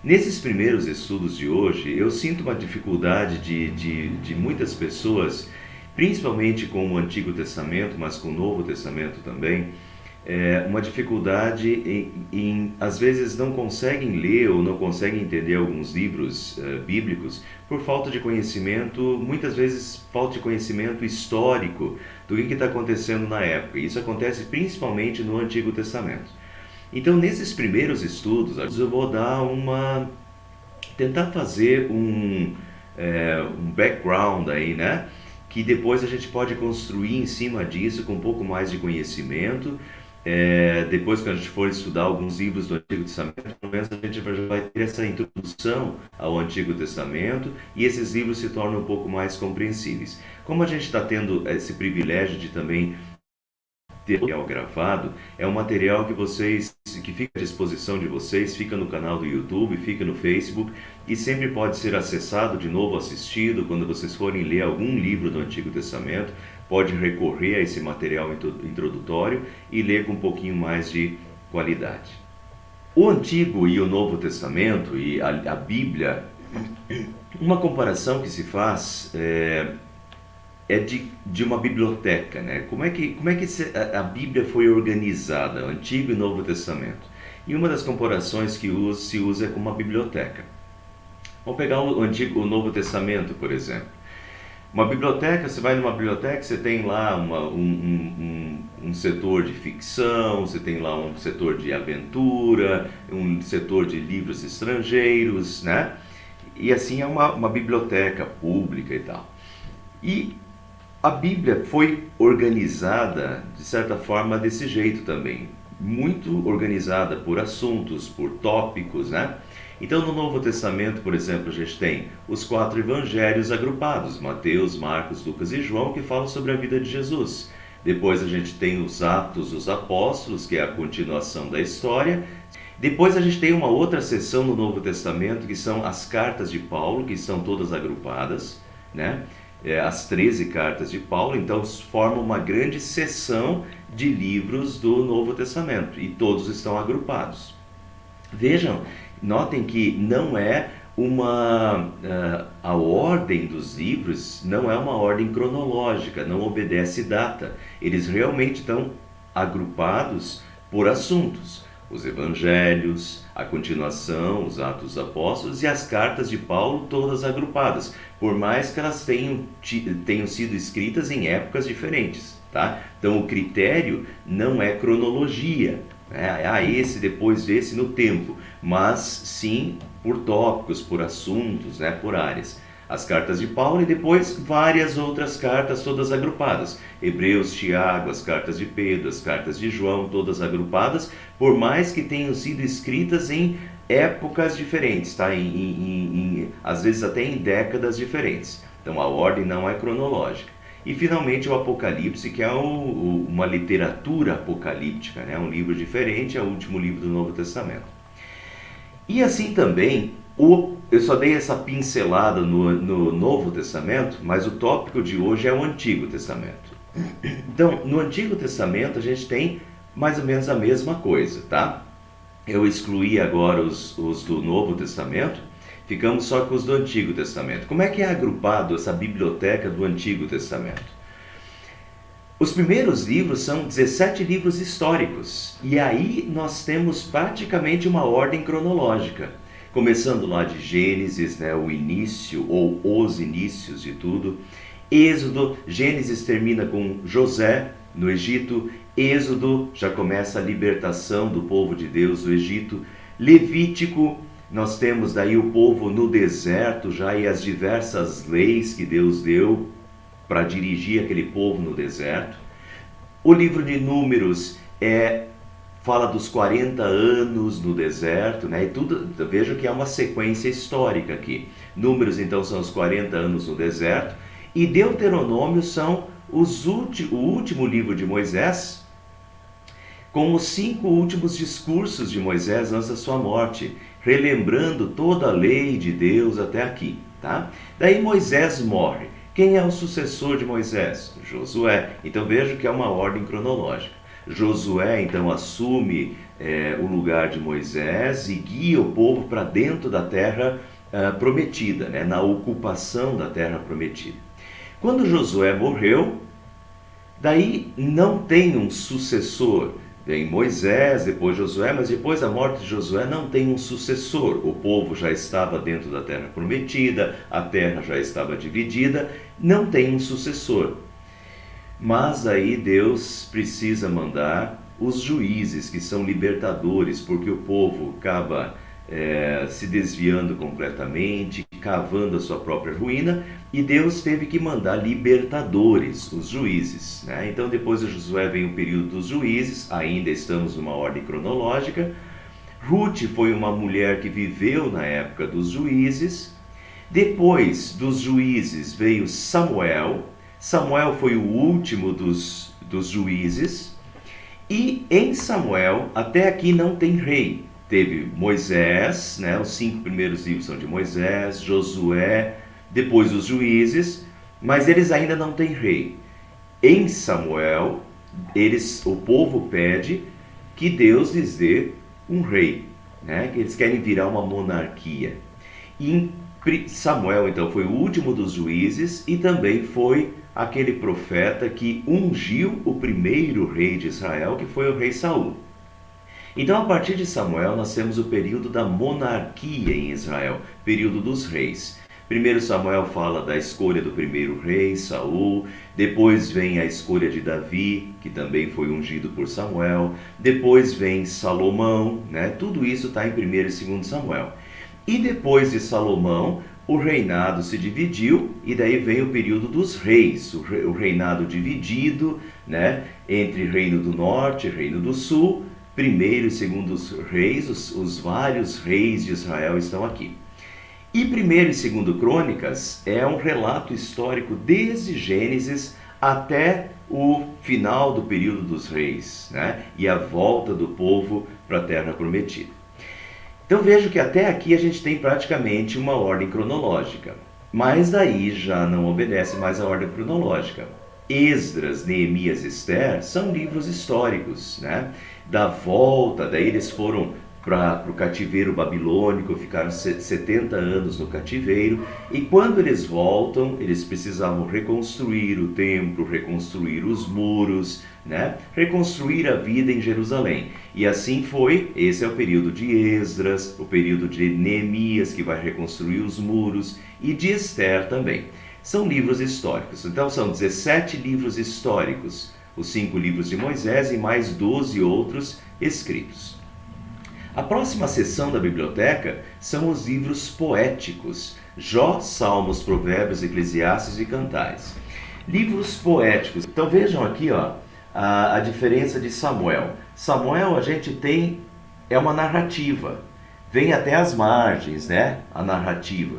Nesses primeiros estudos de hoje, eu sinto uma dificuldade de muitas pessoas, principalmente com o Antigo Testamento, mas com o Novo Testamento também, uma dificuldade às vezes não conseguem ler ou não conseguem entender alguns livros bíblicos por falta de conhecimento, muitas vezes falta de conhecimento histórico do que está acontecendo na época. Isso acontece principalmente no Antigo Testamento. Então, nesses primeiros estudos, eu vou dar tentar fazer um background aí, né? Que depois a gente pode construir em cima disso com um pouco mais de conhecimento. Depois que a gente for estudar alguns livros do Antigo Testamento, pelo menos a gente já vai ter essa introdução ao Antigo Testamento e esses livros se tornam um pouco mais compreensíveis. Como a gente está tendo esse privilégio de também material gravado, é um material que fica à disposição de vocês, fica no canal do YouTube, fica no Facebook e sempre pode ser acessado de novo, assistido quando vocês forem ler algum livro do Antigo Testamento, pode recorrer a esse material introdutório e ler com um pouquinho mais de qualidade. O Antigo e o Novo Testamento e a Bíblia, uma comparação que se faz de uma biblioteca, né? Como é que a Bíblia foi organizada, o Antigo e Novo Testamento? E uma das comparações que se usa é com uma biblioteca. Vamos pegar o Novo Testamento, por exemplo. Uma biblioteca, você vai numa biblioteca, você tem lá um setor de ficção, você tem lá um setor de aventura, um setor de livros estrangeiros, né? E assim é uma biblioteca pública e tal. E a Bíblia foi organizada, de certa forma, desse jeito também. Muito organizada por assuntos, por tópicos, né? Então, no Novo Testamento, por exemplo, a gente tem os 4 evangelhos agrupados, Mateus, Marcos, Lucas e João, que falam sobre a vida de Jesus. Depois a gente tem os Atos dos Apóstolos, que é a continuação da história. Depois a gente tem uma outra seção no Novo Testamento, que são as cartas de Paulo, que são todas agrupadas, né? As 13 cartas de Paulo, então formam uma grande seção de livros do Novo Testamento, e todos estão agrupados. Vejam, notem que não é a ordem dos livros não é uma ordem cronológica, não obedece data. Eles realmente estão agrupados por assuntos. Os evangelhos, a continuação, os Atos dos Apóstolos e as cartas de Paulo, todas agrupadas, por mais que elas tenham sido escritas em épocas diferentes, tá? Então o critério não é cronologia, esse depois desse no tempo, mas sim por tópicos, por assuntos, né, por áreas. As cartas de Paulo e depois várias outras cartas, todas agrupadas. Hebreus, Tiago, as cartas de Pedro, as cartas de João, todas agrupadas, por mais que tenham sido escritas em épocas diferentes, tá? Às vezes até em décadas diferentes. Então a ordem não é cronológica. E finalmente o Apocalipse, que é uma literatura apocalíptica, né? Um livro diferente, é o último livro do Novo Testamento. E assim também, eu só dei essa pincelada no Novo Testamento, mas o tópico de hoje é o Antigo Testamento. Então, no Antigo Testamento a gente tem mais ou menos a mesma coisa, tá? Eu excluí agora os do Novo Testamento, ficamos só com os do Antigo Testamento. Como é que é agrupado essa biblioteca do Antigo Testamento? Os primeiros livros são 17 livros históricos, e aí nós temos praticamente uma ordem cronológica, começando lá de Gênesis, né, o início ou os inícios de tudo. Êxodo, Gênesis termina com José no Egito. Êxodo já começa a libertação do povo de Deus do Egito. Levítico, nós temos daí o povo no deserto já e as diversas leis que Deus deu para dirigir aquele povo no deserto. O livro de Números fala dos 40 anos no deserto, né? E tudo, veja que é uma sequência histórica aqui. Números, então, são os 40 anos no deserto, e Deuteronômio são o último livro de Moisés, com os 5 últimos discursos de Moisés antes da sua morte, relembrando toda a lei de Deus até aqui, tá? Daí Moisés morre. Quem é o sucessor de Moisés? Josué. Então veja que é uma ordem cronológica. Josué então assume o lugar de Moisés e guia o povo para dentro da terra prometida, né? Na ocupação da terra prometida. Quando Josué morreu, daí não tem um sucessor. Vem Moisés, depois Josué, mas depois da morte de Josué não tem um sucessor. O povo já estava dentro da terra prometida, a terra já estava dividida, não tem um sucessor. Mas aí Deus precisa mandar os juízes, que são libertadores, porque o povo acaba se desviando completamente, cavando a sua própria ruína, e Deus teve que mandar libertadores, os juízes, né? Então depois de Josué vem o período dos juízes, ainda estamos numa ordem cronológica. Ruth foi uma mulher que viveu na época dos juízes. Depois dos juízes veio Samuel. Samuel foi o último dos juízes. E em Samuel, até aqui não tem rei. Teve Moisés, né? Os 5 primeiros livros são de Moisés, Josué, depois os juízes, mas eles ainda não têm rei. Em Samuel, o povo pede que Deus lhes dê um rei, né? Que eles querem virar uma monarquia. E em Samuel, então, foi o último dos juízes e também foi aquele profeta que ungiu o primeiro rei de Israel, que foi o rei Saul. Então, a partir de Samuel, nós temos o período da monarquia em Israel, período dos reis. Primeiro Samuel fala da escolha do primeiro rei, Saul. Depois vem a escolha de Davi, que também foi ungido por Samuel. Depois vem Salomão, né? Tudo isso está em 1º e 2º Samuel. E depois de Salomão, o reinado se dividiu e daí vem o período dos reis, o reinado dividido, né? Entre Reino do Norte e Reino do Sul. 1º e 2º reis, os vários reis de Israel estão aqui. E 1º e 2º Crônicas é um relato histórico desde Gênesis até o final do período dos reis, né? E a volta do povo para a Terra Prometida. Então vejo que até aqui a gente tem praticamente uma ordem cronológica, mas daí já não obedece mais a ordem cronológica. Esdras, Neemias e Ester são livros históricos, né? Da volta, daí eles foram para o cativeiro babilônico, ficaram 70 anos no cativeiro, e quando eles voltam, eles precisavam reconstruir o templo, reconstruir os muros, né? Reconstruir a vida em Jerusalém. E assim foi, esse é o período de Esdras, o período de Neemias, que vai reconstruir os muros, e de Ester também. São livros históricos, então são 17 livros históricos, os 5 livros de Moisés e mais 12 outros escritos. A próxima seção da biblioteca são os livros poéticos, Jó, Salmos, Provérbios, Eclesiastes e Cantares. Livros poéticos, então vejam aqui a diferença de Samuel. Samuel a gente tem, é uma narrativa, vem até as margens, né? A narrativa.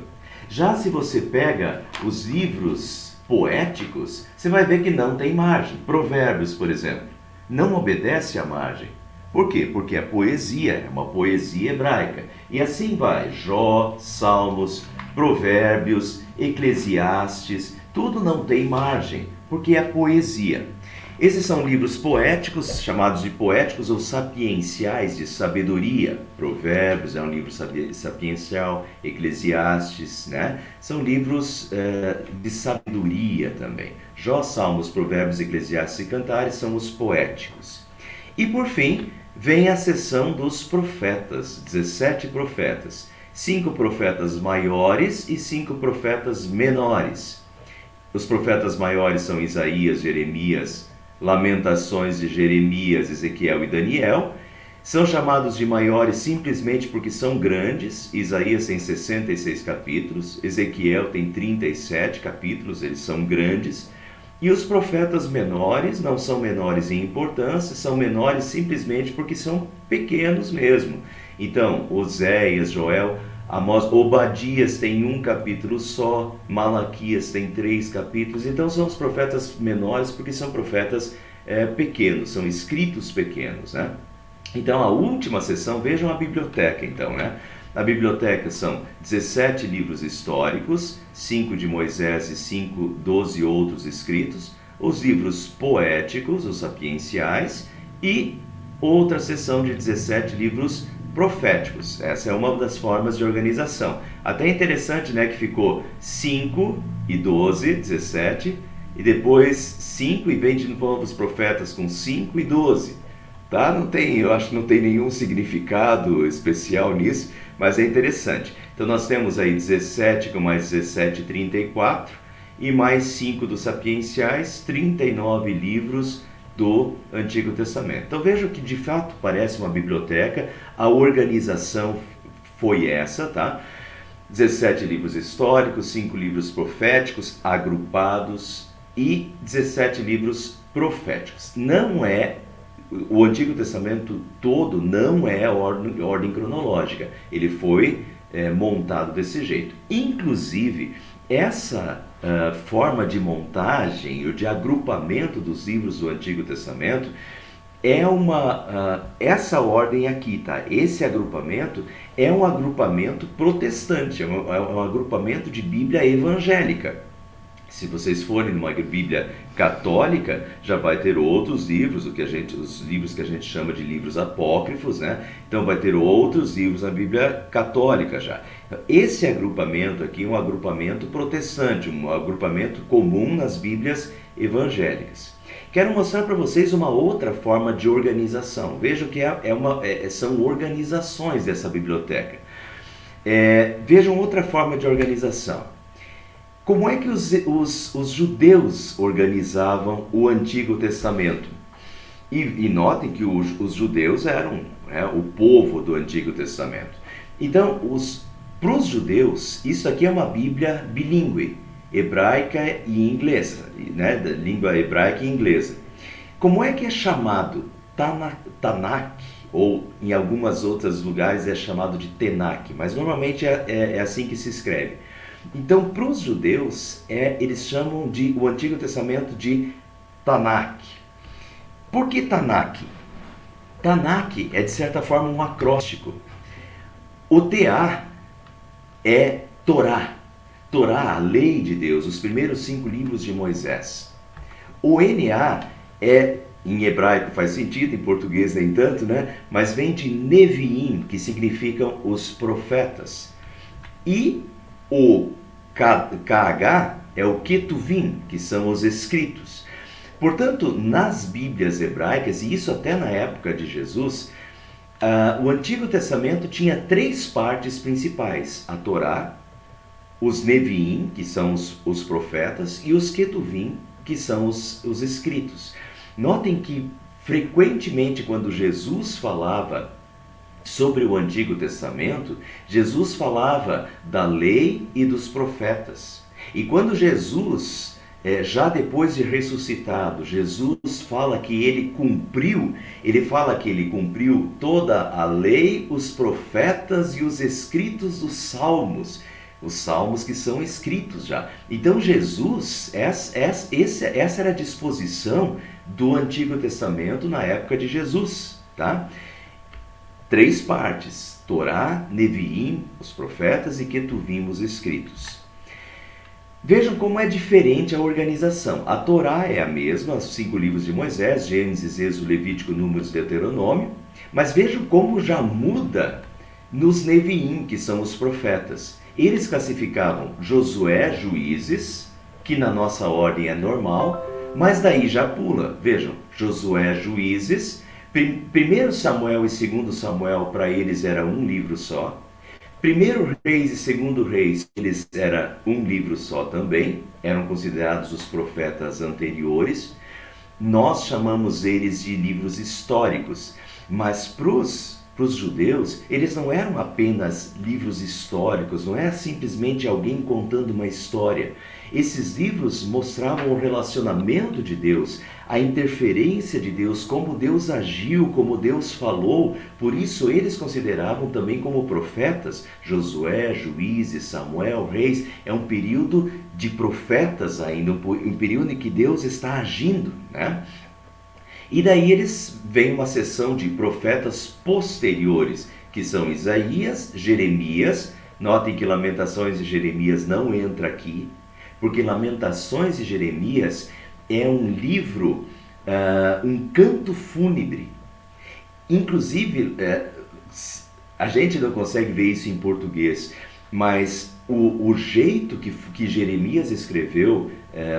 Já se você pega os livros poéticos, você vai ver que não tem margem. Provérbios, por exemplo, não obedece à margem. Por quê? Porque é poesia, é uma poesia hebraica. E assim vai, Jó, Salmos, Provérbios, Eclesiastes, tudo não tem margem, porque é poesia. Esses são livros poéticos, chamados de poéticos ou sapienciais, de sabedoria. Provérbios é um livro sapiencial, Eclesiastes, né? São livros de sabedoria também. Jó, Salmos, Provérbios, Eclesiastes e Cantares são os poéticos. E por fim, vem a seção dos profetas, 17 profetas. 5 profetas maiores e 5 profetas menores. Os profetas maiores são Isaías, Jeremias, Lamentações de Jeremias, Ezequiel e Daniel. São chamados de maiores simplesmente porque são grandes. Isaías tem 66 capítulos, Ezequiel tem 37 capítulos, eles são grandes. E os profetas menores não são menores em importância, são menores simplesmente porque são pequenos mesmo. Então, Oséias, Joel, Amós, Obadias tem 1 capítulo só, Malaquias tem 3 capítulos. Então são os profetas menores porque são profetas pequenos, são escritos pequenos, né? Então a última sessão, vejam a biblioteca então, né? Na biblioteca são 17 livros históricos, 5 de Moisés e 12 outros escritos, os livros poéticos, os sapienciais, e outra seção de 17 livros proféticos. Essa é uma das formas de organização. Até interessante, né, que ficou 5 e 12, 17, e depois 5 e vem de novo os profetas com 5 e 12. Tá? Não tem, eu acho que não tem nenhum significado especial nisso, mas é interessante. Então nós temos aí 17 com mais 17, 34, e mais 5 dos sapienciais, 39 livros do Antigo Testamento. Então vejam que de fato parece uma biblioteca, a organização foi essa, tá? 17 livros históricos, 5 livros proféticos agrupados e 17 livros proféticos. Não é o Antigo Testamento todo, não é ordem cronológica. Ele foi montado desse jeito. Inclusive, essa forma de montagem ou de agrupamento dos livros do Antigo Testamento é essa ordem aqui, tá? Esse agrupamento é um agrupamento protestante, é um agrupamento de Bíblia evangélica. Se vocês forem numa Bíblia católica, já vai ter outros livros, os livros que a gente chama de livros apócrifos, né? Então vai ter outros livros na Bíblia católica já. Esse agrupamento aqui é um agrupamento protestante, um agrupamento comum nas Bíblias evangélicas. Quero mostrar para vocês uma outra forma de organização. Vejam que são organizações dessa biblioteca. Vejam outra forma de organização. Como é que os judeus organizavam o Antigo Testamento? E notem que os judeus eram o povo do Antigo Testamento. Então, para os judeus, isso aqui é uma Bíblia bilíngue, hebraica e inglesa, né? Da língua hebraica e inglesa. Como é que é chamado Tanakh, ou em alguns outros lugares é chamado de Tenakh, mas normalmente é assim que se escreve. Então, para os judeus, eles chamam o Antigo Testamento de Tanakh. Por que Tanakh? Tanakh é, de certa forma, um acróstico. O TA é Torá. Torá, a lei de Deus, os primeiros 5 livros de Moisés. O NA em hebraico faz sentido, em português nem tanto, né? Mas vem de Neviim, que significam os profetas. E o KH é o Ketuvim, que são os escritos. Portanto, nas Bíblias hebraicas, e isso até na época de Jesus, o Antigo Testamento tinha 3 partes principais: a Torá, os Neviim, que são os profetas, e os Ketuvim, que são os escritos. Notem que, frequentemente, quando Jesus falava sobre o Antigo Testamento, Jesus falava da lei e dos profetas. E quando Jesus, já depois de ressuscitado, Jesus fala que ele cumpriu toda a lei, os profetas e os escritos dos salmos. Os salmos que são escritos já. Então Jesus, essa era a disposição do Antigo Testamento na época de Jesus, tá? 3 partes: Torá, Neviim, os profetas, e Ketuvim, os escritos. Vejam como é diferente a organização. A Torá é a mesma, os 5 livros de Moisés, Gênesis, Êxodo, Levítico, Números e Deuteronômio, mas vejam como já muda nos Neviim, que são os profetas. Eles classificavam Josué, Juízes, que na nossa ordem é normal, mas daí já pula. Vejam, Josué, Juízes, 1 Samuel e 2 Samuel para eles era um livro só. 1 Reis e 2 Reis, eles era um livro só também, eram considerados os profetas anteriores. Nós chamamos eles de livros históricos, mas para os judeus, eles não eram apenas livros históricos, não é simplesmente alguém contando uma história. Esses livros mostravam o relacionamento de Deus, a interferência de Deus, como Deus agiu, como Deus falou. Por isso eles consideravam também como profetas. Josué, Juízes, Samuel, Reis, é um período de profetas ainda, um período em que Deus está agindo, né? E daí eles vêm uma seção de profetas posteriores, que são Isaías, Jeremias. Notem que Lamentações e Jeremias não entra aqui, porque Lamentações e Jeremias é um livro, um canto fúnebre. Inclusive, a gente não consegue ver isso em português, mas o jeito que Jeremias escreveu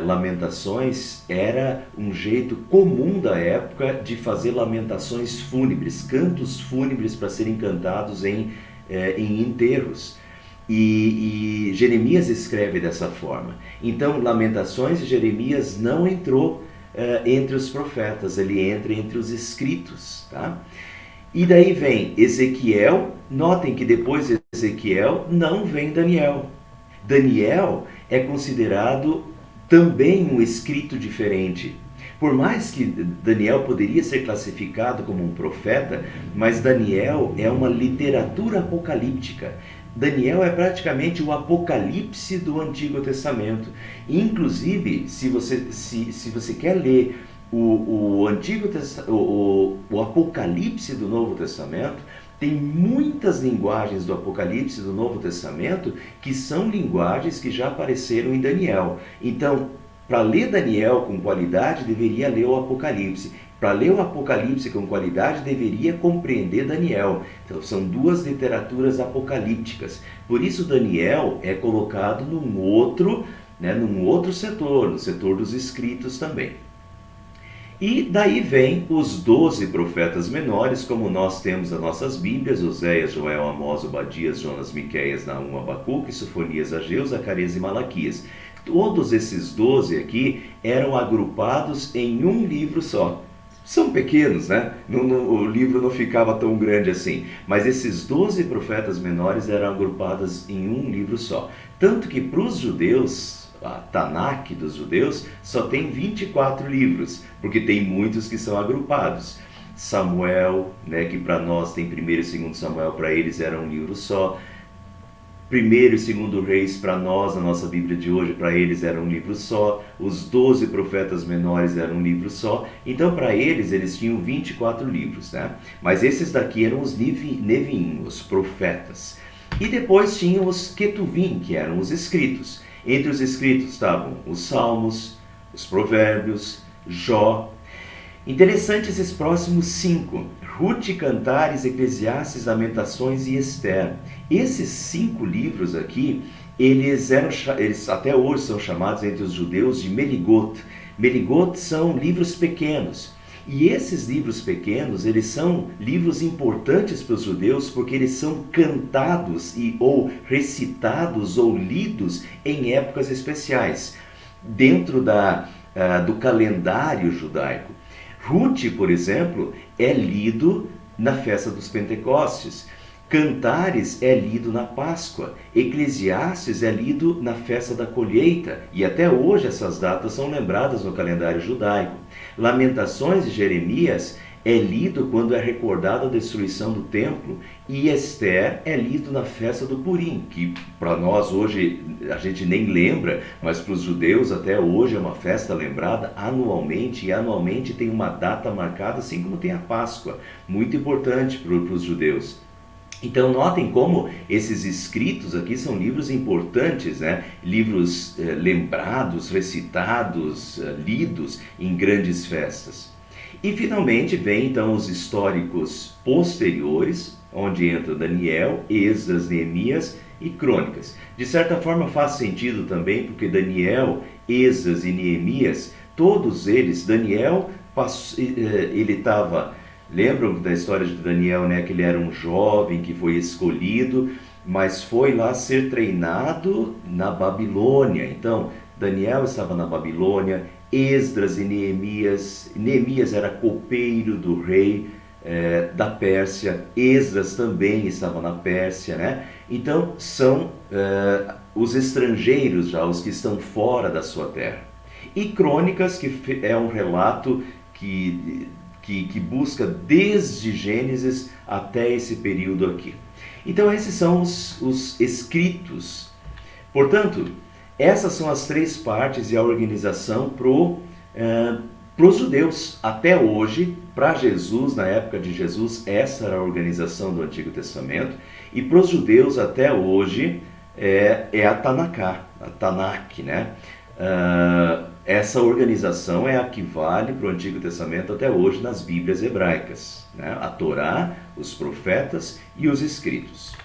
Lamentações era um jeito comum da época de fazer lamentações fúnebres, cantos fúnebres para serem cantados em enterros. E Jeremias escreve dessa forma. Então, Lamentações de Jeremias não entrou entre os profetas, ele entra entre os escritos. Tá? E daí vem Ezequiel. Notem que depois de Ezequiel não vem Daniel. Daniel é considerado também um escrito diferente. Por mais que Daniel poderia ser classificado como um profeta, mas Daniel é uma literatura apocalíptica. Daniel é praticamente o apocalipse do Antigo Testamento. Inclusive, se você quer ler o Apocalipse do Novo Testamento, tem muitas linguagens do Apocalipse do Novo Testamento que são linguagens que já apareceram em Daniel. Então, para ler Daniel com qualidade, deveria ler o Apocalipse. Para ler o Apocalipse com qualidade, deveria compreender Daniel. Então, são duas literaturas apocalípticas. Por isso, Daniel é colocado num outro setor, no setor dos escritos também. E daí vem os 12 profetas menores, como nós temos nas nossas Bíblias: Oséias, Joel, Amós, Obadias, Jonas, Miqueias, Naum, Abacuque, Sofonias, Ageu, Zacarias e Malaquias. Todos esses 12 aqui eram agrupados em um livro só. São pequenos, né? O livro não ficava tão grande assim. Mas esses 12 profetas menores eram agrupados em um livro só. Tanto que para os judeus, a Tanakh dos judeus só tem 24 livros, porque tem muitos que são agrupados. Samuel, né, que para nós tem 1º e 2º Samuel, para eles era um livro só. 1º e 2º Reis, para nós, na nossa Bíblia de hoje, para eles era um livro só. Os 12 profetas menores eram um livro só. Então, para eles tinham 24 livros, né? Mas esses daqui eram os Neviim, os profetas. E depois tinham os Ketuvim, que eram os escritos. Entre os escritos estavam os Salmos, os Provérbios, Jó. Interessante esses próximos 5: Ruth, Cantares, Eclesiastes, Lamentações e Esther. Esses 5 livros aqui, eles até hoje são chamados entre os judeus de Meligot. Meligot são livros pequenos. E esses livros pequenos, eles são livros importantes para os judeus porque eles são cantados ou recitados ou lidos em épocas especiais, dentro do calendário judaico. Ruth, por exemplo, é lido na festa dos Pentecostes. Cantares é lido na Páscoa. Eclesiastes é lido na festa da colheita. E até hoje essas datas são lembradas no calendário judaico. Lamentações de Jeremias é lido quando é recordada a destruição do templo. E Esther é lido na festa do Purim, que para nós hoje a gente nem lembra, mas para os judeus até hoje é uma festa lembrada anualmente. E anualmente tem uma data marcada, assim como tem a Páscoa. Muito importante para os judeus. Então notem como esses escritos aqui são livros importantes, né? Livros lembrados, recitados, lidos em grandes festas. E finalmente vem então os históricos posteriores, onde entra Daniel, Esdras, Neemias e Crônicas. De certa forma faz sentido também, porque Daniel, Esdras e Neemias, todos eles, Daniel, ele estava... Lembram da história de Daniel, né? Que ele era um jovem que foi escolhido, mas foi lá ser treinado na Babilônia. Então, Daniel estava na Babilônia, Esdras e Neemias era copeiro do rei da Pérsia, Esdras também estava na Pérsia, né? Então, são os estrangeiros já, os que estão fora da sua terra. E Crônicas, que é um relato que busca desde Gênesis até esse período aqui. Então esses são os escritos. Portanto, essas são as 3 partes e a organização para os judeus. Até hoje, para Jesus, na época de Jesus, essa era a organização do Antigo Testamento. E para os judeus até hoje é a Tanakh, né? essa organização é a que vale para o Antigo Testamento até hoje nas Bíblias hebraicas, né? A Torá, os profetas e os escritos.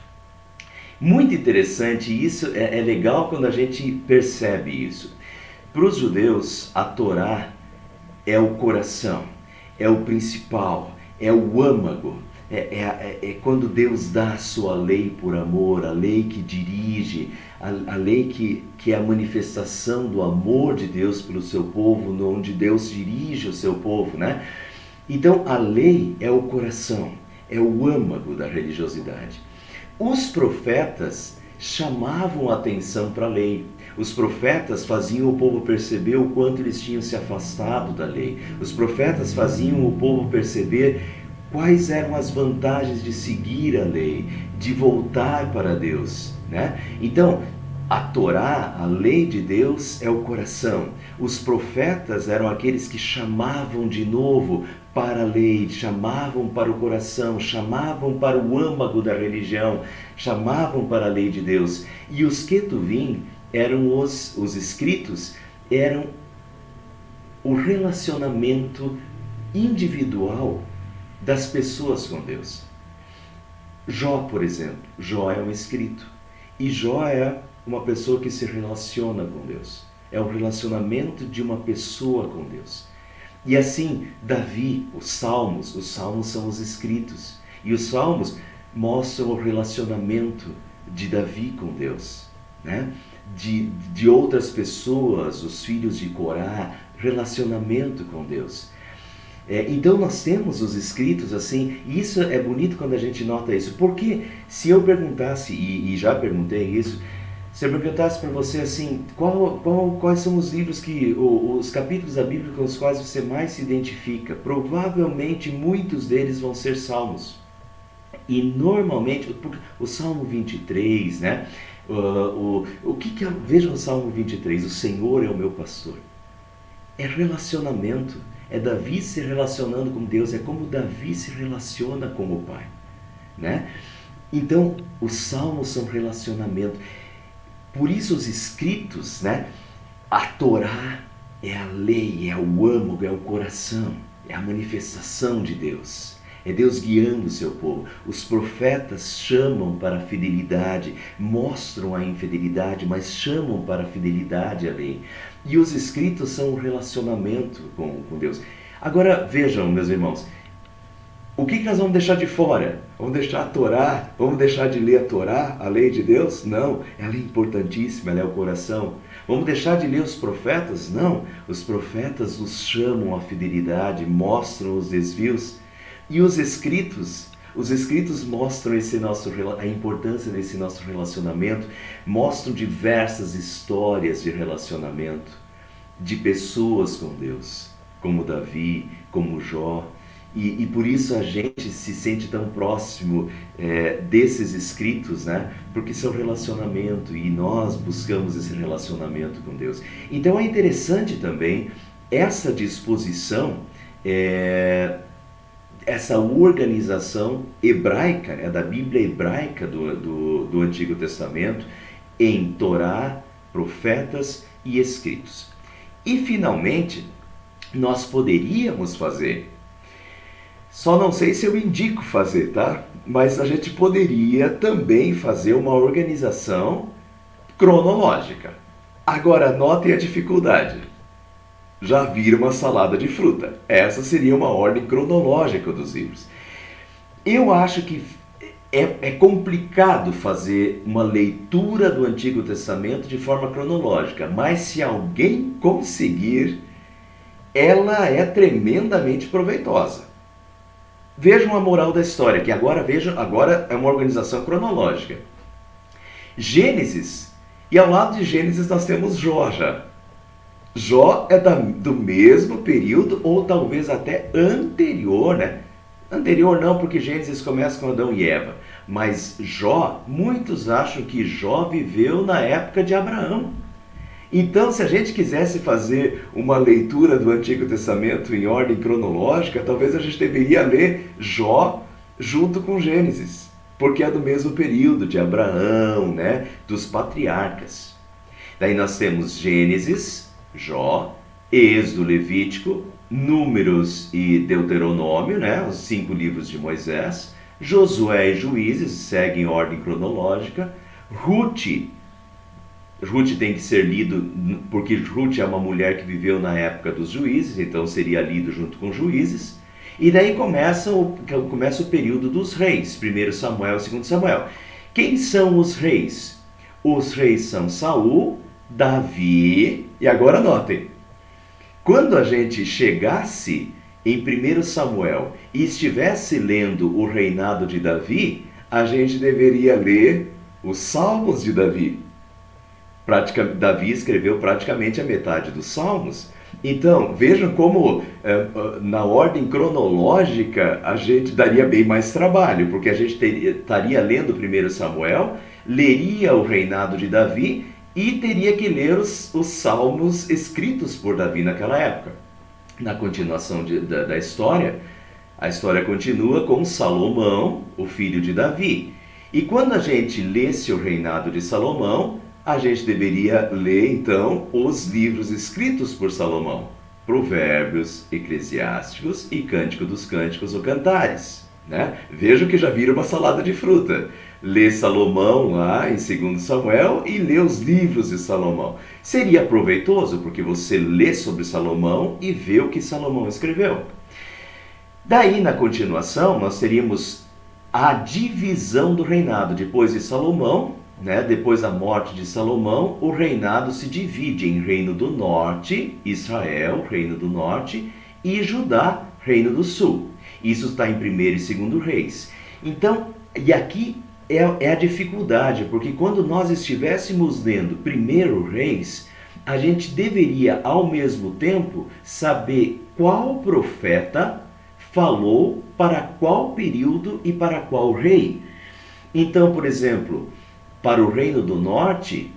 Muito interessante isso, é legal quando a gente percebe isso. Para os judeus, a Torá é o coração, é o principal, é o âmago, é quando Deus dá a sua lei por amor, a lei que dirige, a lei que é a manifestação do amor de Deus pelo seu povo, onde Deus dirige o seu povo, né? Então a lei é o coração, é o âmago da religiosidade. Os profetas chamavam a atenção para a lei. Os profetas faziam o povo perceber o quanto eles tinham se afastado da lei. Os profetas faziam o povo perceber quais eram as vantagens de seguir a lei, de voltar para Deus, né? Então, a Torá, a lei de Deus, é o coração. Os profetas eram aqueles que chamavam de novo para a lei, chamavam para o coração, chamavam para o âmago da religião, chamavam para a lei de Deus. E os Ketuvim eram os escritos, eram o relacionamento individual das pessoas com Deus. Jó, por exemplo, Jó é um escrito. E Jó é uma pessoa que se relaciona com Deus. É o relacionamento de uma pessoa com Deus. E assim, Davi, os salmos são os escritos. E os salmos mostram o relacionamento de Davi com Deus, né? De outras pessoas, os filhos de Corá, relacionamento com Deus. Então nós temos os escritos assim, e isso é bonito quando a gente nota isso, porque se eu perguntasse, e já perguntei isso, se eu perguntasse para você assim, quais são os livros os capítulos da Bíblia com os quais você mais se identifica, provavelmente muitos deles vão ser salmos. E normalmente, o Salmo 23, né? Vejam o Salmo 23, o Senhor é o meu pastor. É relacionamento, é Davi se relacionando com Deus, é como Davi se relaciona com o Pai, né? Então, os salmos são relacionamento. Por isso os escritos, né? A Torá é a lei, é o âmago, é o coração, é a manifestação de Deus. É Deus guiando o seu povo. Os profetas chamam para a fidelidade, mostram a infidelidade, mas chamam para a fidelidade à lei. E os escritos são um relacionamento com Deus. Agora vejam, meus irmãos, o que nós vamos deixar de fora? Vamos deixar a Torá? Vamos deixar de ler a Torá, a lei de Deus? Não, ela é importantíssima, ela é o coração. Vamos deixar de ler os profetas? Não, os profetas nos chamam à fidelidade, mostram os desvios. E os escritos mostram a importância desse nosso relacionamento, mostram diversas histórias de relacionamento, de pessoas com Deus, como Davi, como Jó. E por isso a gente se sente tão próximo desses escritos, né? Porque são relacionamento e nós buscamos esse relacionamento com Deus. Então é interessante também essa disposição, essa organização hebraica, né, da Bíblia hebraica do Antigo Testamento, em Torá, profetas e escritos. E finalmente, nós poderíamos fazer, só não sei se eu indico fazer, tá? Mas a gente poderia também fazer uma organização cronológica. Agora, notem a dificuldade. Já vira uma salada de fruta. Essa seria uma ordem cronológica dos livros. Eu acho que é complicado fazer uma leitura do Antigo Testamento de forma cronológica, mas se alguém conseguir, ela é tremendamente proveitosa. Vejam a moral da história, que agora é uma organização cronológica. Gênesis, e ao lado de Gênesis nós temos Jó já. Jó é do mesmo período, ou talvez até anterior, né? Anterior não, porque Gênesis começa com Adão e Eva. Mas Jó, muitos acham que Jó viveu na época de Abraão. Então, se a gente quisesse fazer uma leitura do Antigo Testamento em ordem cronológica, talvez a gente deveria ler Jó junto com Gênesis, porque é do mesmo período de Abraão, né? Dos patriarcas. Daí nós temos Gênesis, Jó, Êxodo, Levítico, Números e Deuteronômio, né, os 5 livros de Moisés. Josué e Juízes seguem ordem cronológica. Ruth tem que ser lido, porque Ruth é uma mulher que viveu na época dos juízes, então seria lido junto com Juízes. E daí começa o período dos reis, 1 Samuel e 2 Samuel. Quem são os reis? Os reis são Saul, Davi, e agora notem, quando a gente chegasse em 1 Samuel e estivesse lendo o reinado de Davi, a gente deveria ler os Salmos de Davi. Davi escreveu praticamente a metade dos Salmos. Então, vejam como na ordem cronológica a gente daria bem mais trabalho, porque a gente estaria lendo 1 Samuel, leria o reinado de Davi e teria que ler os salmos escritos por Davi naquela época. Na continuação da história, a história continua com Salomão, o filho de Davi. E quando a gente lesse o reinado de Salomão, a gente deveria ler então os livros escritos por Salomão: Provérbios, Eclesiásticos e Cântico dos Cânticos ou Cantares. Né? Vejam que já vira uma salada de fruta. Lê Salomão lá em 2 Samuel e lê os livros de Salomão. Seria proveitoso porque você lê sobre Salomão e vê o que Salomão escreveu. Daí, na continuação, nós teríamos a divisão do reinado. Depois de Salomão, né, depois da morte de Salomão, o reinado se divide em Reino do Norte, Israel, Reino do Norte, e Judá, Reino do Sul. Isso está em 1 e 2 Reis. Então, e aqui é a dificuldade, porque quando nós estivéssemos lendo 1 Reis, a gente deveria, ao mesmo tempo, saber qual profeta falou para qual período e para qual rei. Então, por exemplo, para o Reino do Norte,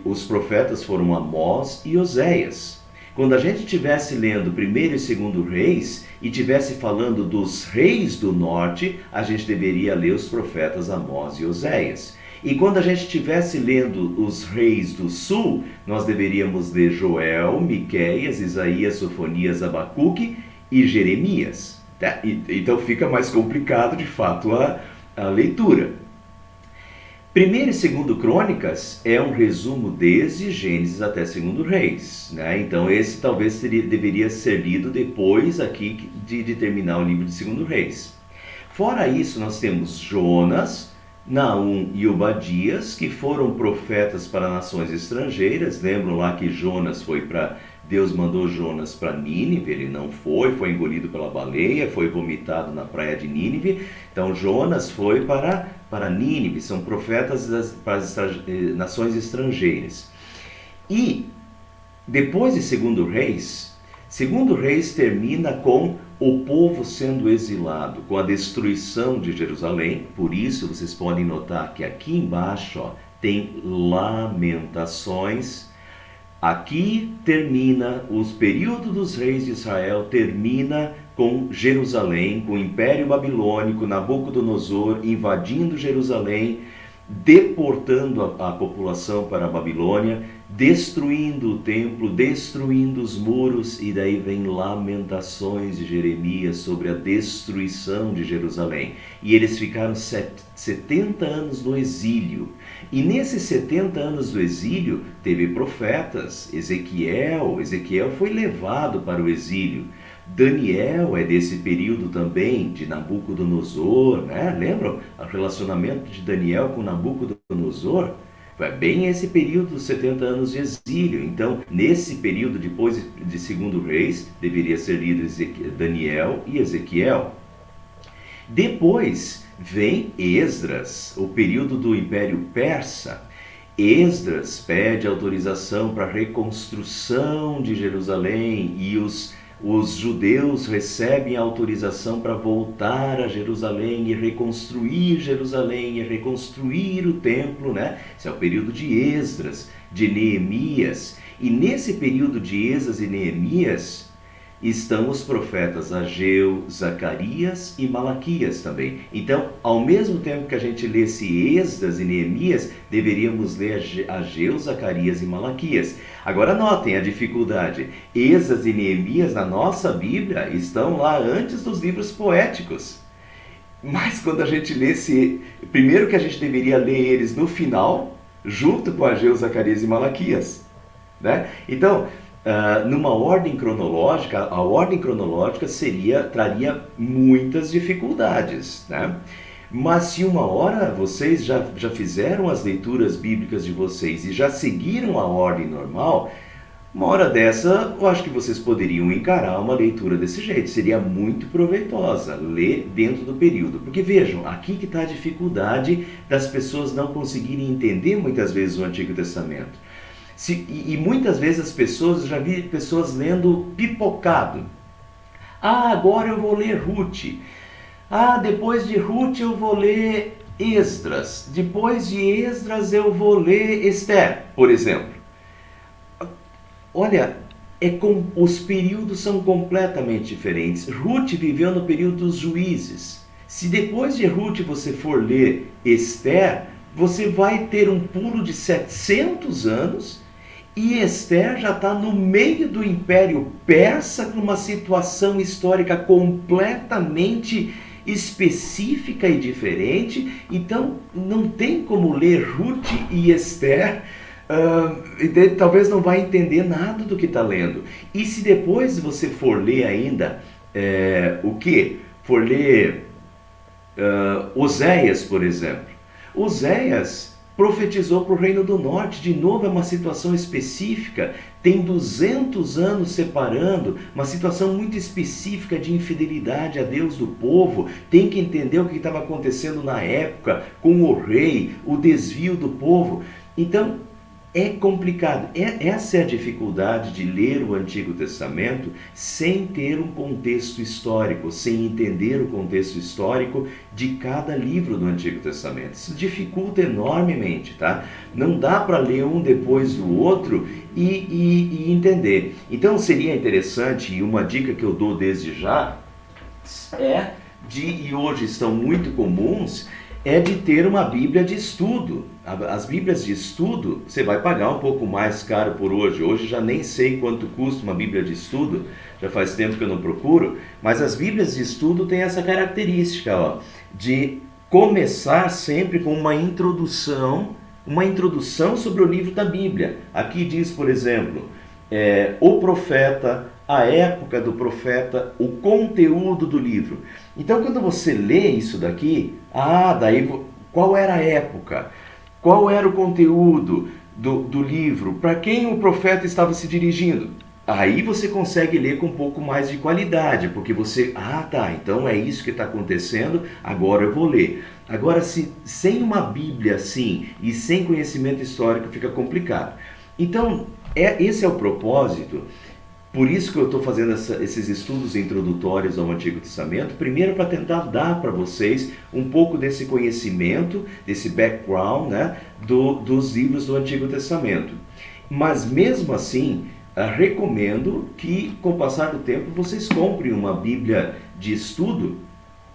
os profetas foram Amós e Oséias. Quando a gente estivesse lendo 1 e 2 Reis e estivesse falando dos reis do norte, a gente deveria ler os profetas Amós e Oséias. E quando a gente estivesse lendo os reis do sul, nós deveríamos ler Joel, Miqueias, Isaías, Sofonias, Abacuque e Jeremias. Então fica mais complicado, de fato, a leitura. 1 e 2 Crônicas é um resumo desde Gênesis até 2 Reis. Né? Então esse talvez deveria ser lido depois aqui de terminar o livro de 2 Reis. Fora isso, nós temos Jonas, Naum e Obadias, que foram profetas para nações estrangeiras. Lembram lá que Deus mandou Jonas para Nínive, ele não foi engolido pela baleia, foi vomitado na praia de Nínive. Então Jonas foi para Nínive, são profetas para as nações estrangeiras. E depois de 2 Reis termina com o povo sendo exilado, com a destruição de Jerusalém. Por isso vocês podem notar que aqui embaixo tem Lamentações. Aqui termina o período dos reis de Israel, termina com Jerusalém, com o Império Babilônico, Nabucodonosor invadindo Jerusalém, deportando a população para a Babilônia, destruindo o templo, destruindo os muros, e daí vem Lamentações de Jeremias sobre a destruição de Jerusalém. E eles ficaram 70 anos no exílio. E nesses 70 anos do exílio, teve profetas. Ezequiel foi levado para o exílio. Daniel é desse período também, de Nabucodonosor, né? Lembram o relacionamento de Daniel com Nabucodonosor? Foi bem esse período dos 70 anos de exílio. Então, nesse período, depois de 2 Reis, deveria ser lido Daniel e Ezequiel. Depois vem Esdras, o período do Império Persa. Esdras pede autorização para a reconstrução de Jerusalém e os judeus recebem autorização para voltar a Jerusalém e reconstruir o templo, né? Esse é o período de Esdras, de Neemias. E nesse período de Esdras e Neemias, estão os profetas Ageu, Zacarias e Malaquias também. Então, ao mesmo tempo que a gente lesse Esdras e Neemias, deveríamos ler Ageu, Zacarias e Malaquias. Agora notem a dificuldade. Esdras e Neemias na nossa Bíblia estão lá antes dos livros poéticos. Mas quando a gente lê primeiro que a gente deveria ler eles no final, junto com Ageu, Zacarias e Malaquias, né? Então, numa ordem cronológica, a ordem cronológica traria muitas dificuldades, né? Mas se uma hora vocês já fizeram as leituras bíblicas de vocês e já seguiram a ordem normal, uma hora dessa, eu acho que vocês poderiam encarar uma leitura desse jeito. Seria muito proveitosa ler dentro do período. Porque vejam, aqui que está a dificuldade das pessoas não conseguirem entender muitas vezes o Antigo Testamento. E muitas vezes as pessoas, já vi pessoas lendo pipocado. Ah, agora eu vou ler Ruth. Ah, depois de Ruth eu vou ler Esdras. Depois de Esdras eu vou ler Esther, por exemplo. Olha, os períodos são completamente diferentes. Ruth viveu no período dos juízes. Se depois de Ruth você for ler Esther, você vai ter um pulo de 700 anos e Esther já está no meio do Império Persa, numa situação histórica completamente específica e diferente. Então, não tem como ler Ruth e Esther. Talvez não vai entender nada do que está lendo. E se depois você for ler ainda, For ler Oséias, por exemplo. Oséias profetizou para o Reino do Norte. De novo, é uma situação específica. Tem 200 anos separando, uma situação muito específica de infidelidade a Deus do povo. Tem que entender o que estava acontecendo na época com o rei, o desvio do povo. Então, é complicado. Essa é a dificuldade de ler o Antigo Testamento sem ter um contexto histórico, sem entender o contexto histórico de cada livro do Antigo Testamento. Isso dificulta enormemente, tá? Não dá para ler um depois do outro e entender. Então seria interessante, e uma dica que eu dou desde já, e hoje estão muito comuns, é de ter uma Bíblia de estudo. As Bíblias de estudo, você vai pagar um pouco mais caro por hoje. Hoje já nem sei quanto custa uma Bíblia de estudo, já faz tempo que eu não procuro, mas as Bíblias de estudo têm essa característica, de começar sempre com uma introdução sobre o livro da Bíblia. Aqui diz, por exemplo, o profeta, a época do profeta, o conteúdo do livro. Então, quando você lê isso daqui, qual era a época? Qual era o conteúdo do livro? Para quem o profeta estava se dirigindo? Aí você consegue ler com um pouco mais de qualidade, porque você, então é isso que está acontecendo, agora eu vou ler. Agora, sem uma Bíblia assim e sem conhecimento histórico, fica complicado. Então, esse é o propósito. Por isso que eu estou fazendo esses estudos introdutórios ao Antigo Testamento, primeiro para tentar dar para vocês um pouco desse conhecimento, desse background, né, dos livros do Antigo Testamento. Mas mesmo assim, recomendo que com o passar do tempo vocês comprem uma Bíblia de estudo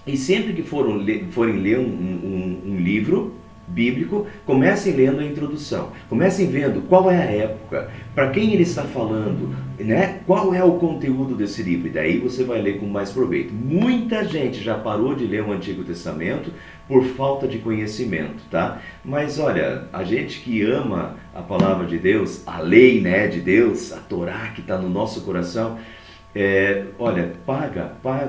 e sempre que forem ler um livro bíblico, comecem lendo a introdução, comecem vendo qual é a época, para quem ele está falando, né? Qual é o conteúdo desse livro, e daí você vai ler com mais proveito. Muita gente já parou de ler o Antigo Testamento por falta de conhecimento, tá? Mas olha, a gente que ama a palavra de Deus, a lei, né, de Deus, a Torá que está no nosso coração,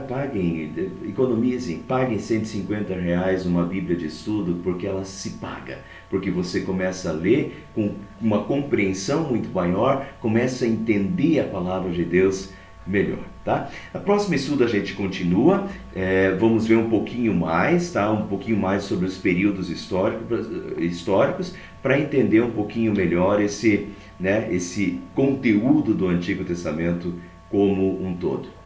paguem, economizem, paguem R$150 uma Bíblia de estudo, porque ela se paga, porque você começa a ler com uma compreensão muito maior, começa a entender a palavra de Deus melhor, tá? A próxima estudo a gente continua, vamos ver um pouquinho mais, tá? Um pouquinho mais sobre os períodos históricos, para entender um pouquinho melhor esse conteúdo do Antigo Testamento como um todo.